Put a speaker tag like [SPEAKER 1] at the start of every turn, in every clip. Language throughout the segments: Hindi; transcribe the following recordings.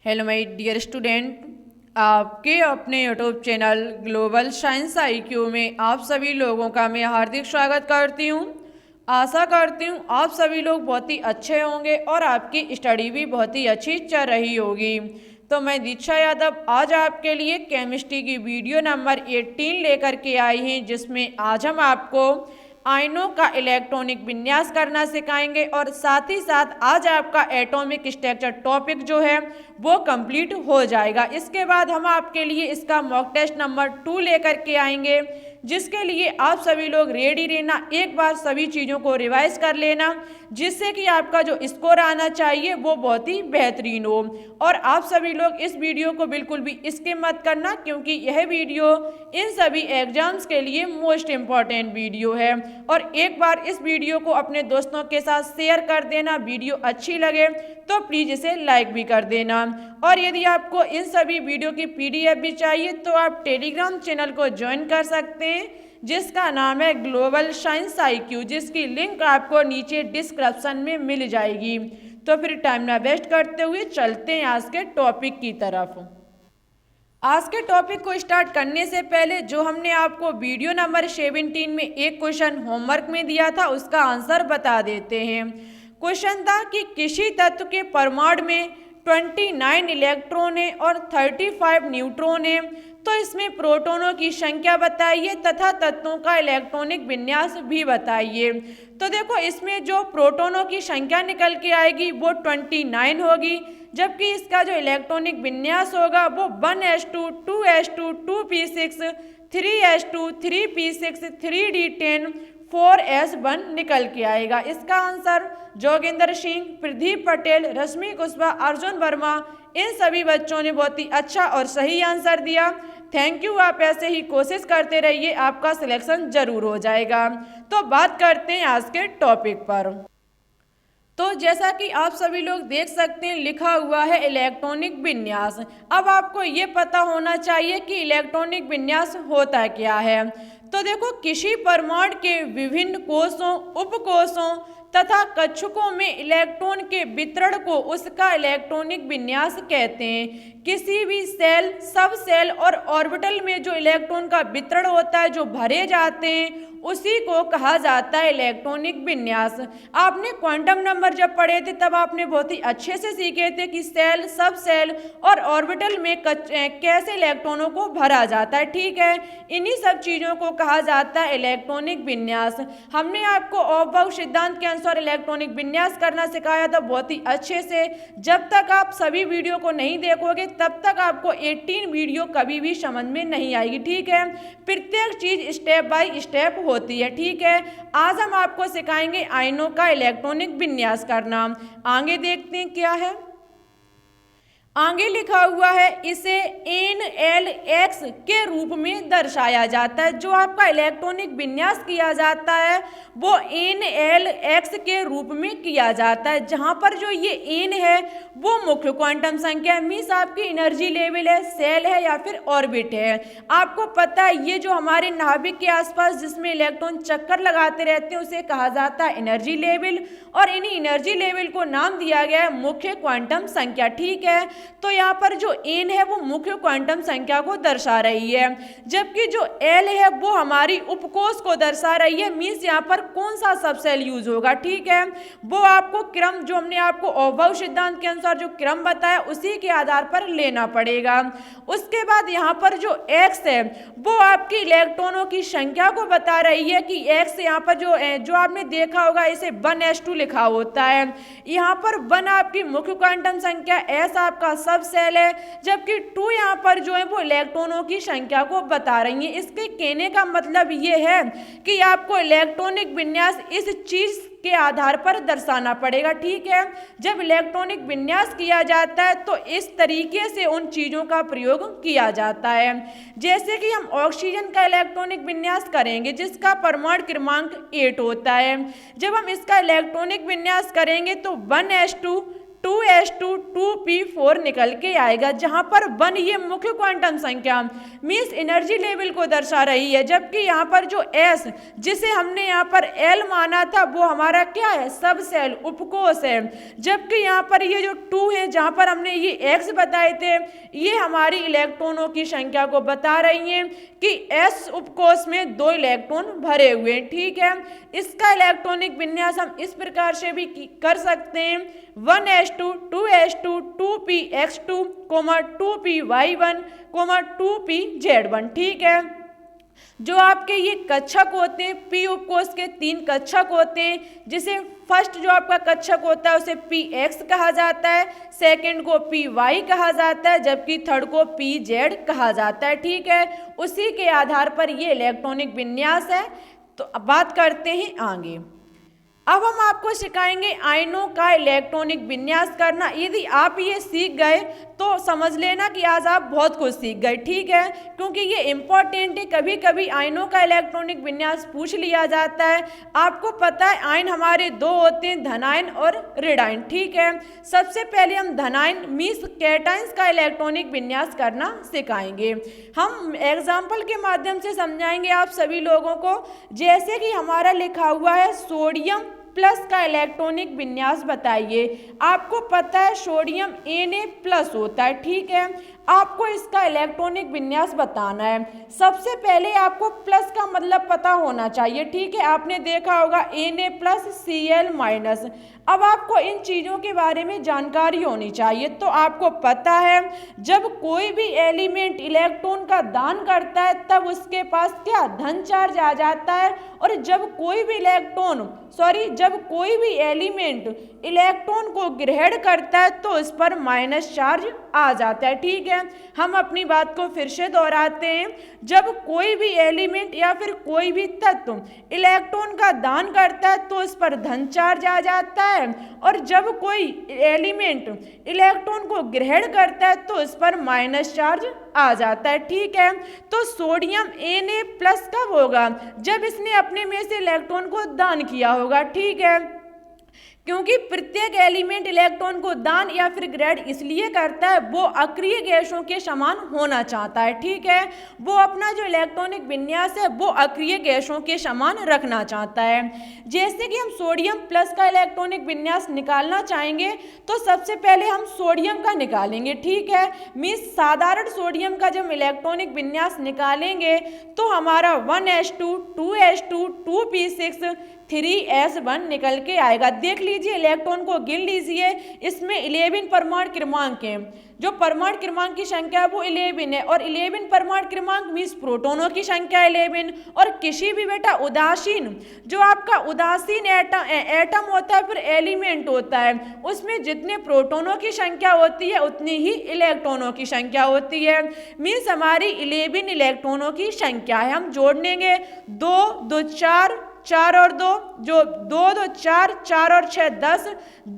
[SPEAKER 1] हेलो माय डियर स्टूडेंट, आपके अपने YouTube channel global science IQ में आप सभी लोगों का मैं हार्दिक स्वागत करती हूँ। आशा करती हूँ आप सभी लोग बहुत ही अच्छे होंगे और आपकी स्टडी भी बहुत ही अच्छी चल रही होगी। तो मैं दीक्षा यादव आज आपके लिए केमिस्ट्री की वीडियो नंबर 18 लेकर के आई हैं, जिसमें आज हम आपको आयनों का इलेक्ट्रॉनिक विन्यास करना सिखाएंगे और साथ ही साथ आज आपका एटॉमिक स्ट्रक्चर टॉपिक जो है वो कंप्लीट हो जाएगा। इसके बाद हम आपके लिए इसका मॉक टेस्ट नंबर 2 लेकर के आएंगे, जिसके लिए आप सभी लोग रेडी रहना, एक बार सभी चीज़ों को रिवाइज कर लेना, जिससे कि आपका जो स्कोर आना चाहिए वो बहुत ही बेहतरीन हो। और आप सभी लोग इस वीडियो को बिल्कुल भी स्किप मत करना, क्योंकि यह वीडियो इन सभी एग्जाम्स के लिए मोस्ट इम्पॉर्टेंट वीडियो है। और एक बार इस वीडियो को अपने दोस्तों के साथ शेयर कर देना। वीडियो अच्छी लगे तो प्लीज़ इसे लाइक भी कर देना। और यदि आपको इन सभी वीडियो की PDF भी चाहिए तो आप टेलीग्राम चैनल को ज्वाइन कर सकते हैं, जिसका नाम है ग्लोबल साइंस IQ, जिसकी लिंक आपको नीचे डिस्क्रिप्शन में मिल जाएगी। तो फिर टाइम ना वेस्ट करते हुए चलते हैं आज के टॉपिक की तरफ। आज के टॉपिक को स्टार्ट करने से पहले जो हमने आपको वीडियो नंबर 17 में एक क्वेश्चन होमवर्क में दिया था, उसका आंसर बता देते हैं। क्वेश्चन था कि किसी तत्व के परमाणु में 29 इलेक्ट्रॉन है और 35 न्यूट्रॉन है, तो इसमें प्रोटॉनों की संख्या बताइए तथा तत्वों का इलेक्ट्रॉनिक विन्यास भी बताइए। तो देखो, इसमें जो प्रोटॉनों की संख्या निकल के आएगी वो 29 होगी, जबकि इसका जो इलेक्ट्रॉनिक विन्यास होगा वो 1s2 2s2 2p6 3s2 3p6 3d10 4s1 निकल के आएगा। इसका आंसर जोगिंदर सिंह, प्रदीप पटेल, रश्मि कुशवाहा, अर्जुन वर्मा, इन सभी बच्चों ने बहुत ही अच्छा और सही आंसर दिया। Thank you. आप ऐसे ही कोशिश करते रहिए, आपका सिलेक्शन जरूर हो जाएगा। तो बात करते हैं आज के टॉपिक पर। तो जैसा कि आप सभी लोग देख सकते हैं, लिखा हुआ है इलेक्ट्रॉनिक विन्यास। अब आपको ये पता होना चाहिए कि इलेक्ट्रॉनिक विन्यास होता क्या है। तो देखो, किसी परमाणु के विभिन्न कोषों, उपकोषों तथा कक्षकों में इलेक्ट्रॉन के वितरण को उसका इलेक्ट्रॉनिक विन्यास कहते हैं। किसी भी सेल, सब सेल और ऑर्बिटल में जो इलेक्ट्रॉन का वितरण होता है, जो भरे जाते हैं, उसी को कहा जाता है इलेक्ट्रॉनिक विन्यास। आपने क्वांटम नंबर जब पढ़े थे तब आपने बहुत ही अच्छे से सीखे थे कि सेल, सब सेल और ऑर्बिटल में कैसे इलेक्ट्रॉनों को भरा जाता है। ठीक है, इन्हीं सब चीज़ों को कहा जाता है इलेक्ट्रॉनिक विन्यास। हमने आपको ऑफ सिद्धांत के अनुसार इलेक्ट्रॉनिक विन्यास करना सिखाया था बहुत ही अच्छे से। जब तक आप सभी वीडियो को नहीं देखोगे तब तक आपको 18 वीडियो कभी भी समझ में नहीं आएगी। ठीक है, प्रत्येक चीज स्टेप बाय स्टेप होती है। ठीक है, आज हम आपको सिखाएंगे आयनों का इलेक्ट्रॉनिक विन्यास करना। आगे देखते हैं क्या है। आगे लिखा हुआ है, इसे NLX के रूप में दर्शाया जाता है। जो आपका इलेक्ट्रॉनिक विन्यास किया जाता है वो NLX के रूप में किया जाता है, जहां पर जो ये N है वो मुख्य क्वांटम संख्या है, मीन्स आपकी एनर्जी लेवल है, सेल है या फिर ऑर्बिट है। आपको पता है ये जो हमारे नाभिक के आसपास जिसमें इलेक्ट्रॉन चक्कर लगाते रहते हैं उसे कहा जाता है एनर्जी लेवल, और इन्हीं एनर्जी लेवल को नाम दिया गया है मुख्य क्वांटम संख्या। ठीक है, तो यहाँ पर जो N है वो मुख्य क्वांटम संख्या को दर्शा रही है, जबकि जो L है वो हमारी उपकोष को दर्शा रही है, मीन्स यहाँ पर कौन सा सबसेल यूज होगा। ठीक है, वो आपको क्रम जो हमने आपको ऑफ सिद्धांत के अनुसार जो क्रम बताया उसी के आधार पर लेना पड़ेगा। उसके बाद यहाँ पर जो X है वो आपकी इलेक्ट्रॉनों की संख्या को बता रही है कि X यहाँ पर जो आपने देखा होगा इसे 1s2 लिखा होता है। यहाँ पर 1 आपकी मुख्य क्वांटम संख्या, S आपका सब सेल है, जबकि 2 यहाँ पर जो है वो इलेक्ट्रॉनों की संख्या को बता रही है। इसके कहने का मतलब ये है कि आपको इलेक्ट्रॉनिक विन्यास इस चीज के आधार पर दर्शाना पड़ेगा। ठीक है, जब इलेक्ट्रॉनिक विन्यास किया जाता है तो इस तरीके से उन चीजों का प्रयोग किया जाता है। जैसे कि हम ऑक्सीजन का इलेक्ट्रॉनिक विन्यास करेंगे जिसका परमाणु क्रमांक 8 होता है। जब हम इसका इलेक्ट्रॉनिक विन्यास करेंगे तो 1s2 2s2 2p 4 निकल के आएगा, जहां पर 1 ये मुख्य क्वांटम संख्या मीन्स एनर्जी लेवल को दर्शा रही है, जबकि यहाँ पर जो S जिसे हमने यहाँ पर L माना था वो हमारा क्या है, सब सेल उपकोष है। जबकि यहाँ पर ये जो 2 है जहाँ पर हमने ये X बताए थे, ये हमारी इलेक्ट्रॉनों की संख्या को बता रही हैं कि S उपकोष में 2 इलेक्ट्रॉन भरे हुए हैं। ठीक है, इसका इलेक्ट्रॉनिक विन्यास हम इस प्रकार से भी कर सकते हैं 1s2 2s2 2px2 2py1 2pz1। ठीक है, जो आपके ये कक्षक होते हैं पी उपकोष के 3 कक्षक होते हैं, जिसे फर्स्ट जो आपका कक्षक होता है उसे px कहा जाता है, सेकंड को py कहा जाता है, जबकि थर्ड को pz कहा जाता है। ठीक है, उसी के आधार पर ये इलेक्ट्रॉनिक विन्यास है। तो अब बात करते हैं आगे। अब हम आपको सिखाएंगे आयनों का इलेक्ट्रॉनिक विन्यास करना। यदि आप ये सीख गए तो समझ लेना कि आज आप बहुत कुछ सीख गए। ठीक है, क्योंकि ये इम्पोर्टेंट है, कभी कभी आयनों का इलेक्ट्रॉनिक विन्यास पूछ लिया जाता है। आपको पता है आयन हमारे 2 होते हैं, धनायन और ऋणायन। ठीक है, सबसे पहले हम धनायन मीन्स कैटायंस का इलेक्ट्रॉनिक विन्यास करना सिखाएंगे। हम एग्जाम्पल के माध्यम से समझाएंगे आप सभी लोगों को। जैसे कि हमारा लिखा हुआ है सोडियम प्लस का इलेक्ट्रॉनिक विन्यास बताइए। आपको पता है सोडियम Na+ होता है। ठीक है, आपको इसका इलेक्ट्रॉनिक विन्यास बताना है। सबसे पहले आपको प्लस का मतलब पता होना चाहिए। ठीक है, आपने देखा होगा Na+ Cl-। अब आपको इन चीज़ों के बारे में जानकारी होनी चाहिए। तो आपको पता है जब कोई भी एलिमेंट इलेक्ट्रॉन का दान करता है तब उसके पास क्या धन चार्ज आ जाता है, और जब कोई भी एलिमेंट इलेक्ट्रॉन को ग्रहण करता है तो इस पर माइनस चार्ज आ जाता है। ठीक है, हम अपनी बात को फिर से दोहराते हैं। जब कोई भी एलिमेंट या फिर कोई भी तत्व इलेक्ट्रॉन का दान करता है तो इस पर धन चार्ज आ जाता है, और जब कोई एलिमेंट इलेक्ट्रॉन को ग्रहण करता है तो इस पर माइनस चार्ज आ जाता है। ठीक है, तो सोडियम Na+ कब होगा, जब इसने अपने में से इलेक्ट्रॉन को दान किया होगा। ठीक है, क्योंकि प्रत्येक एलिमेंट इलेक्ट्रॉन को दान या फिर ग्रहण इसलिए करता है, वो अक्रिय गैसों के समान होना चाहता है। ठीक है, वो अपना जो इलेक्ट्रॉनिक विन्यास है वो अक्रिय गैसों के समान रखना चाहता है। जैसे कि हम सोडियम प्लस का इलेक्ट्रॉनिक विन्यास निकालना चाहेंगे तो सबसे पहले हम सोडियम का निकालेंगे। ठीक है, मीन्स साधारण सोडियम का जब इलेक्ट्रॉनिक विन्यास निकालेंगे तो हमारा 1s2 2s2 2p6 3s1 निकल के आएगा। देख लीजिए, इलेक्ट्रॉन को गिन लीजिए, इसमें 11 परमाणु क्रमांक हैं। जो परमाणु क्रमांक की संख्या है वो 11 है, और 11 परमाणु क्रमांक मीन्स प्रोटोनों की संख्या 11। और किसी भी बेटा उदासीन जो आपका उदासीन एटम होता है फिर एलिमेंट होता है, उसमें जितने प्रोटोनों की संख्या होती है उतनी ही इलेक्ट्रॉनों की संख्या होती है। मीन्स हमारी 11 इलेक्ट्रॉनों की संख्या है। हम जोड़ लेंगे 2 2 4 4 और 2 जो 2 2 4 4 और 6 10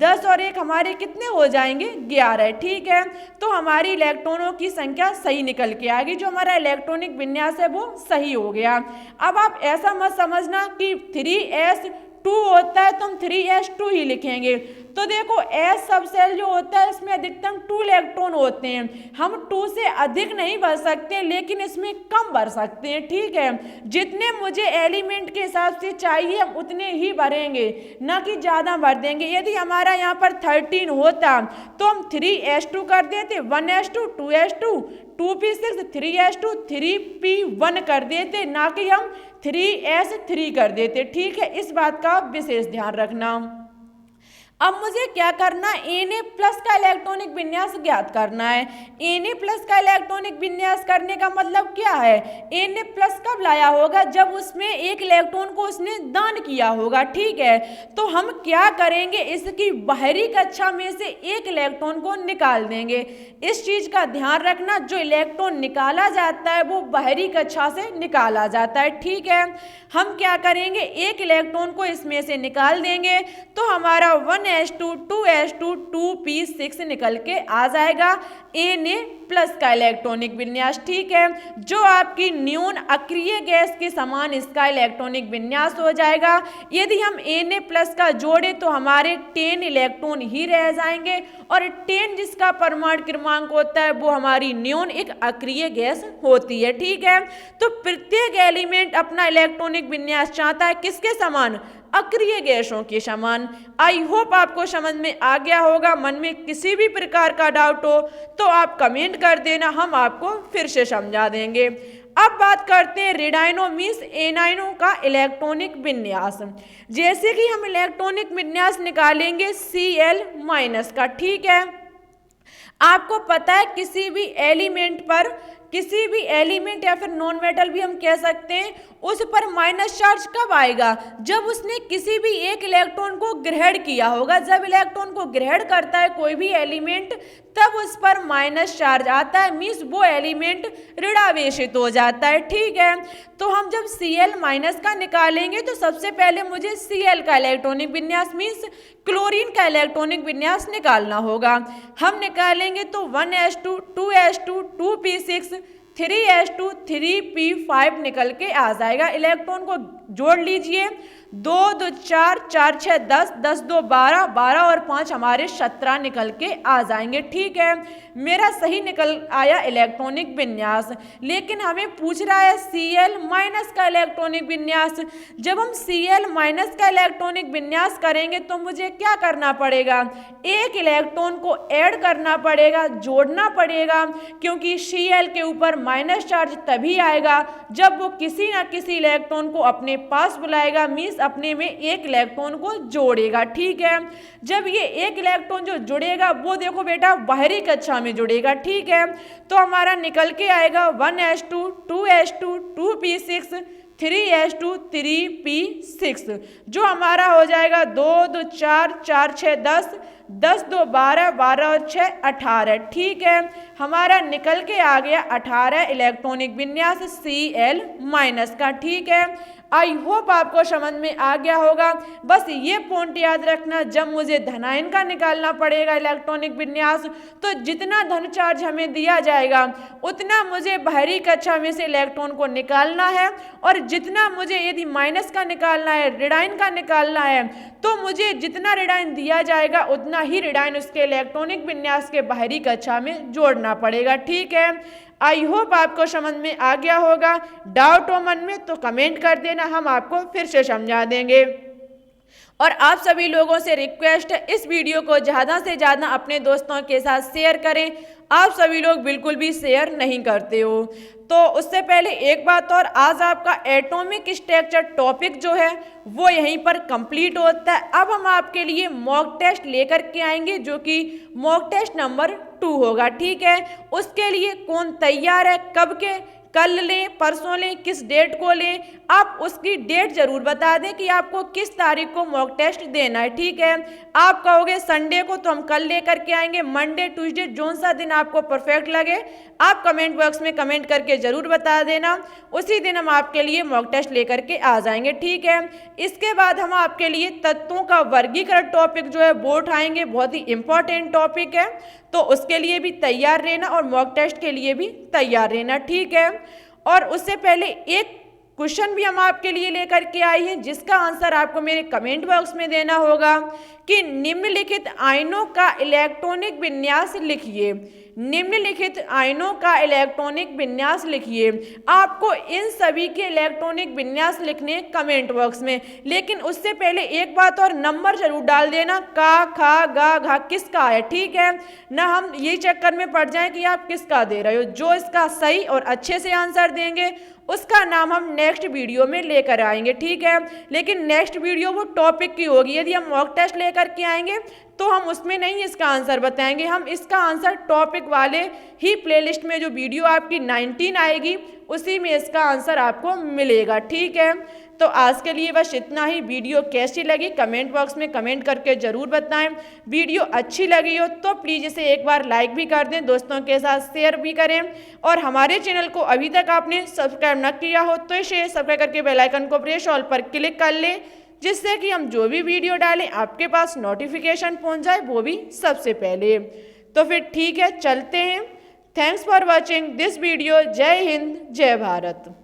[SPEAKER 1] 10 और 1 हमारे कितने हो जाएंगे 11। ठीक है, तो हमारी इलेक्ट्रॉनों की संख्या सही निकल के आएगी, जो हमारा इलेक्ट्रॉनिक विन्यास है वो सही हो गया। अब आप ऐसा मत समझना कि 3s2 होता है तो हम 3s2 ही लिखेंगे। तो देखो S सब सेल जो होता है इसमें अधिकतम 2 इलेक्ट्रॉन होते हैं। हम 2 से अधिक नहीं भर सकते, लेकिन इसमें कम भर सकते हैं। ठीक है, जितने मुझे एलिमेंट के हिसाब से चाहिए हम उतने ही भरेंगे, ना कि ज़्यादा भर देंगे। यदि हमारा यहाँ पर 13 होता तो हम 3s2 कर देते, 1s2 2s2 2p6 3s2 3p1 कर देते, ना कि हम 3s3 कर देते। ठीक है, इस बात का विशेष ध्यान रखना। अब मुझे क्या करना है, Na+ का इलेक्ट्रॉनिक विन्यास ज्ञात करना है। Na+ का इलेक्ट्रॉनिक विन्यास करने का मतलब क्या है, Na+ कब लाया होगा, जब उसमें एक इलेक्ट्रॉन को उसने दान किया होगा। ठीक है, तो हम क्या करेंगे, इसकी बाहरी कक्षा में से एक इलेक्ट्रॉन को निकाल देंगे। इस चीज का ध्यान रखना, जो इलेक्ट्रॉन निकाला जाता है वो बाहरी कक्षा से निकाला जाता है। ठीक है, हम क्या करेंगे, एक इलेक्ट्रॉन को इसमें से निकाल देंगे तो हमारा 1 1s2 2s2 2p6 निकल के आ जाएगा Na+ का इलेक्ट्रॉनिक विन्यास। ठीक है, जो आपकी न्यून अक्रिय गैस के समान इसका इलेक्ट्रॉनिक विन्यास हो जाएगा। यदि हम Na+ का जोड़े तो हमारे 10 इलेक्ट्रॉन ही रह जाएंगे और 10 जिसका परमाणु क्रमांक होता है वो हमारी न्यून एक अक्रिय गैस होती है। ठीक है, तो प्रत्येक एलिमेंट अपना इलेक्ट्रॉनिक विन्यास चाहता है किसके समान? अक्रिय गैसों के समान। आई होप आपको समझ में आ गया होगा। मन में किसी भी प्रकार का डाउट हो तो आप कमेंट कर देना, हम आपको फिर से समझा देंगे। अब बात करते हैं रेडाइनो मीन्स एनाइनो का इलेक्ट्रॉनिक विन्यास। जैसे कि हम इलेक्ट्रॉनिक विन्यास निकालेंगे Cl- का। ठीक है, आपको पता है किसी भी एलिमेंट या फिर नॉन मेटल भी हम कह सकते हैं, उस पर माइनस चार्ज कब आएगा? जब उसने किसी भी एक इलेक्ट्रॉन को ग्रहण किया होगा। जब इलेक्ट्रॉन को ग्रहण करता है कोई भी एलिमेंट तब उस पर माइनस चार्ज आता है, मीन्स वो एलिमेंट ऋणावेशित हो जाता है। ठीक है, तो हम जब Cl- का निकालेंगे तो सबसे पहले मुझे Cl का इलेक्ट्रॉनिक विन्यास मीन्स क्लोरीन का इलेक्ट्रॉनिक विन्यास निकालना होगा। हम निकालेंगे तो 1s2 2s2 2p6 3s2 3p5 निकल के आ जाएगा। इलेक्ट्रॉन को जोड़ लीजिए, 2 2 4 4 6 10 10 2 12 12 और 5 हमारे 17 निकल के आ जाएंगे। ठीक है, मेरा सही निकल आया इलेक्ट्रॉनिक विन्यास। लेकिन हमें पूछ रहा है Cl- का इलेक्ट्रॉनिक विन्यास। जब हम Cl- का इलेक्ट्रॉनिक विन्यास करेंगे तो मुझे क्या करना पड़ेगा? एक इलेक्ट्रॉन को ऐड करना पड़ेगा, जोड़ना पड़ेगा, क्योंकि Cl के ऊपर माइनस चार्ज तभी आएगा जब वो किसी ना किसी इलेक्ट्रॉन को अपने पास बुलाएगा, मीन्स अपने में एक इलेक्ट्रॉन को जोड़ेगा। ठीक है, जब ये एक इलेक्ट्रॉन जो जुड़ेगा वो देखो बेटा बाहरी कक्षा में जुड़ेगा। ठीक है, तो हमारा निकल के आएगा 1s2 2s2 2p6 3s2 3p6, जो हमारा हो जाएगा 2 2 4 4 6 10 10 2 12 12 और 6 18। ठीक है, हमारा निकल के आ गया 18 इलेक्ट्रॉनिक विन्यास Cl- का। ठीक है, आई होप आपको समझ में आ गया होगा। बस ये पॉइंट याद रखना, जब मुझे धनायन का निकालना पड़ेगा इलेक्ट्रॉनिक विन्यास तो जितना धन चार्ज हमें दिया जाएगा उतना मुझे बाहरी कक्षा में से इलेक्ट्रॉन को निकालना है, और जितना मुझे यदि माइनस का निकालना है, ऋणायन का निकालना है, तो मुझे जितना ऋणायन दिया जाएगा उतना ही ऋणायन उसके इलेक्ट्रॉनिक विन्यास के बाहरी कक्षा में जोड़ना पड़ेगा। ठीक है, आई होप आपको समझ में आ गया होगा। डाउट हो मन में तो कमेंट कर देना, हम आपको फिर से समझा देंगे। और आप सभी लोगों से रिक्वेस्ट है, इस वीडियो को ज़्यादा से ज़्यादा अपने दोस्तों के साथ शेयर करें। आप सभी लोग बिल्कुल भी शेयर नहीं करते हो। तो उससे पहले एक बात और, आज आपका एटॉमिक स्ट्रक्चर टॉपिक जो है वो यहीं पर कंप्लीट होता है। अब हम आपके लिए मॉक टेस्ट लेकर के आएंगे जो कि मॉक टेस्ट नंबर 2 होगा। ठीक है, उसके लिए कौन तैयार है? कब के? कल लें, परसों लें, किस डेट को लें? आप उसकी डेट जरूर बता दें कि आपको किस तारीख को मॉक टेस्ट देना है। ठीक है, आप कहोगे संडे को तो हम कल लेकर के आएंगे, मंडे ट्यूसडे जौन सा दिन आपको परफेक्ट लगे आप कमेंट बॉक्स में कमेंट करके जरूर बता देना, उसी दिन हम आपके लिए मॉक टेस्ट लेकर के आ जाएंगे। ठीक है, इसके बाद हम आपके लिए तत्वों का वर्गीकरण टॉपिक जो है वो उठाएंगे, बहुत ही इंपॉर्टेंट टॉपिक है, तो उसके लिए भी तैयार रहना और मॉक टेस्ट के लिए भी तैयार रहना। ठीक है, और उससे पहले एक क्वेश्चन भी हम आपके लिए लेकर के आए हैं जिसका आंसर आपको मेरे कमेंट बॉक्स में देना होगा कि निम्नलिखित आयनों का इलेक्ट्रॉनिक विन्यास लिखिए। निम्नलिखित आयनों का इलेक्ट्रॉनिक विन्यास लिखिए। आपको इन सभी के इलेक्ट्रॉनिक विन्यास लिखने कमेंट बॉक्स में, लेकिन उससे पहले एक बात और, नंबर जरूर डाल देना, का, खा, गा, घा किसका है। ठीक है ना, हम ये चक्कर में पड़ जाएं कि आप किसका दे रहे हो। जो इसका सही और अच्छे से आंसर देंगे उसका नाम हम नेक्स्ट वीडियो में लेकर आएंगे। ठीक है, लेकिन नेक्स्ट वीडियो वो टॉपिक की होगी। यदि हम मॉक टेस्ट लेकर के आएंगे तो हम उसमें नहीं इसका आंसर बताएंगे, हम इसका आंसर टॉपिक वाले ही प्लेलिस्ट में जो वीडियो आपकी 19 आएगी उसी में इसका आंसर आपको मिलेगा। ठीक है, तो आज के लिए बस इतना ही। वीडियो कैसी लगी कमेंट बॉक्स में कमेंट करके ज़रूर बताएं। वीडियो अच्छी लगी हो तो प्लीज़ इसे एक बार लाइक भी कर दें, दोस्तों के साथ शेयर भी करें, और हमारे चैनल को अभी तक आपने सब्सक्राइब न किया हो तो इसे सब्सक्राइब करके बेल आइकन को प्रेस ऑल पर क्लिक कर लें, जिससे कि हम जो भी वीडियो डालें आपके पास नोटिफिकेशन पहुंच जाए, वो भी सबसे पहले। तो फिर ठीक है, चलते हैं। Thanks for watching this video. जय हिंद, जय भारत।